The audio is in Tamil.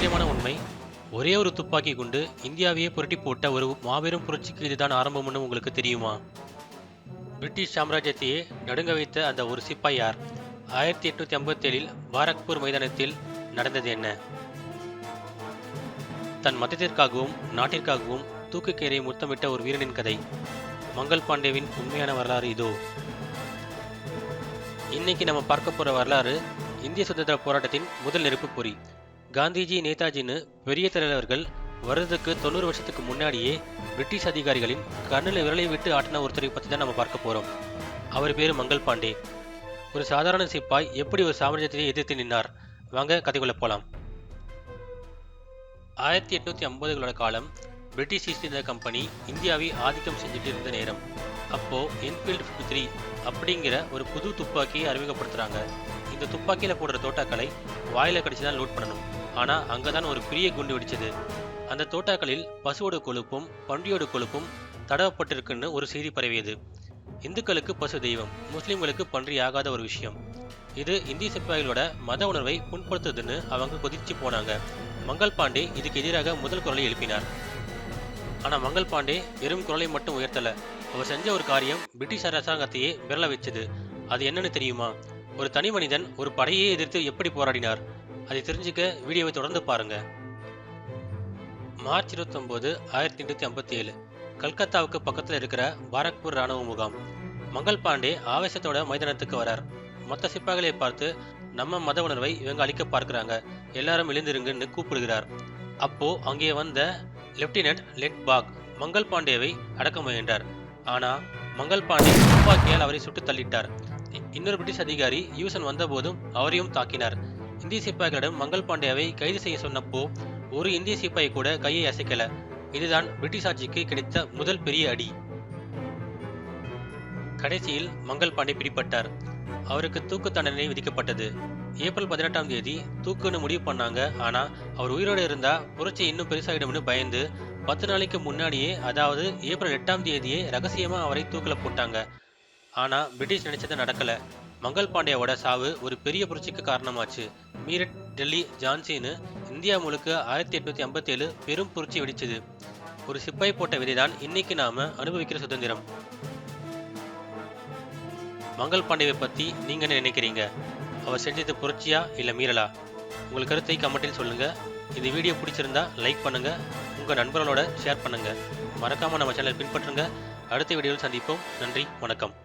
ஆச்சரியமான உண்மை, ஒரே ஒரு துப்பாக்கி குண்டு இந்தியாவையே புரட்டி போட்ட ஒரு மாபெரும் புரட்சிக்கு இதுதான் ஆரம்பம்னு உங்களுக்கு தெரியுமா? பிரிட்டிஷ் சாம்ராஜ்யத்தையே நடுங்க வைத்த அந்த ஒரு சிப்பாய் யார்? 1857 பாரக்பூர் மைதானத்தில் நடந்தது என்ன? தன் மதத்திற்காகவும் நாட்டிற்காகவும் தூக்குக்கயிறை முத்தமிட்ட ஒரு வீரனின் கதை. மங்கள் பாண்டேவின் உண்மையான வரலாறு இதோ. இன்னைக்கு நம்ம பார்க்க போற வரலாறு இந்திய சுதந்திர போராட்டத்தின் முதல் நெருப்பு பொறி. காந்திஜி, நேதாஜின்னு பெரிய தலைவர்கள் வருடத்துக்கு 90 வருஷத்துக்கு முன்னாடியே பிரிட்டிஷ் அதிகாரிகளின் கண்ணில் விரலை விட்டு ஆட்டின ஒருத்தரை பற்றி தான் நம்ம பார்க்க போறோம். அவர் பேரு மங்கள் பாண்டே. ஒரு சாதாரண சிப்பாய் எப்படி ஒரு சாம்ராஜ்யத்தை எதிர்த்து நின்னார்? வாங்க கதைக்குள்ள போலாம். 1850களோட காலம். பிரிட்டிஷ் ஈஸ்ட் இந்தியா கம்பெனி இந்தியாவை ஆதிக்கம் செஞ்சுட்டு இருந்த நேரம். அப்போ என்ஃபீல்டு 53 அப்படிங்கிற ஒரு புது துப்பாக்கியை அறிமுகப்படுத்துறாங்க. இந்த துப்பாக்கியில போடுற தோட்டாக்களை வாயில கடிச்சு தான் லோட் பண்ணணும். ஆனா அங்கதான் ஒரு பெரிய குண்டு வெடிச்சது. அந்த தோட்டாக்களில் பசுவோட கொழுப்பும் பன்றியோட கொழுப்பும் தடவப்பட்டிருக்குன்னு ஒரு செய்தி பரவியது. இந்துக்களுக்கு பசு தெய்வம், முஸ்லிம்களுக்கு பன்றி ஆகாத ஒரு விஷயம். இது இந்திய சிப்பாய்களோட மத உணர்வை புண்படுத்துதுன்னு அவங்க கொதிச்சு போனாங்க. மங்கள் பாண்டே இதுக்கு எதிராக முதல் குரலை எழுப்பினார். ஆனா மங்கள் பாண்டே வெறும் குரலை மட்டும் உயர்த்தல. அவர் செஞ்ச ஒரு காரியம் பிரிட்டிஷ் அரசாங்கத்தையே விரல வச்சது. அது என்னன்னு தெரியுமா? ஒரு தனி மனிதன் ஒரு படையை எதிர்த்து எப்படி போராடினார்? அதை தெரிஞ்சுக்க வீடியோவை தொடர்ந்து பாருங்க. மார்ச் 29, 1857 கல்கத்தாவுக்கு பக்கத்தில் இருக்கிற பாரக்பூர் ராணுவ முகாம். மங்கள் பாண்டே ஆவேசத்தோட மைதானத்துக்கு வரார். மொத்த சிப்பாய்களை பார்த்து, நம்ம மத உணர்வை இவங்க அழிக்க பார்க்கிறாங்க, எல்லாரும் எழுந்திருங்கன்னு கூப்பிடுகிறார். அப்போ அங்கே வந்த லெப்டினன்ட் லெட் பாக் மங்கள் பாண்டேவை அடக்க முயன்றார். ஆனா மங்கள் பாண்டே துப்பாக்கியால் அவரை சுட்டு தள்ளிட்டார். இன்னொரு பிரிட்டிஷ் அதிகாரி யூசன் வந்தபோதும் அவரையும் தாக்கினார். இந்திய சிப்பாய்களிடம் மங்கள் பாண்டேவை கைது செய்ய சொன்னப்போ ஒரு இந்திய சிப்பாய் கூட கையை அசைக்கல. இதுதான் பிரிட்டிஷ் ஆட்சிக்கு கிடைத்த முதல் பெரிய அடி. கடைசியில் மங்கள் பாண்டே பிடிபட்டார். அவருக்கு தூக்கு தண்டனை விதிக்கப்பட்டது. ஏப்ரல் 18ஆம் தேதி தூக்குன்னு முடிவு பண்ணாங்க. ஆனா அவர் உயிரோடு இருந்தா புரட்சி இன்னும் பெருசாகிடும்னு பயந்து 10 நாளைக்கு முன்னாடியே, அதாவது ஏப்ரல் 8ஆம் தேதியே ரகசியமா அவரை தூக்கில போட்டாங்க. ஆனா பிரிட்டிஷ் நினைச்சது நடக்கல. மங்கள் பாண்டேவோட சாவு ஒரு பெரிய புரட்சிக்கு காரணமாச்சு. மீரட், டெல்லி, ஜான்சின்னு இந்தியா முழுக்க 1857 பெரும் புரட்சி வெடிச்சது. ஒரு சிப்பாய் போட்ட விதைதான் இன்னைக்கு நாம அனுபவிக்கிற சுதந்திரம். மங்கள் பாண்டேவை பத்தி நீங்க என்ன நினைக்கிறீங்க? அவர் செஞ்சது புரட்சியா இல்ல மீறலா? உங்கள் கருத்தை கமெண்டில் சொல்லுங்க. இந்த வீடியோ பிடிச்சிருந்தா லைக் பண்ணுங்க, உங்க நண்பர்களோட ஷேர் பண்ணுங்க. மறக்காம நம்ம சேனலை பின்பற்றுங்க. அடுத்த வீடியோவில் சந்திப்போம். நன்றி, வணக்கம்.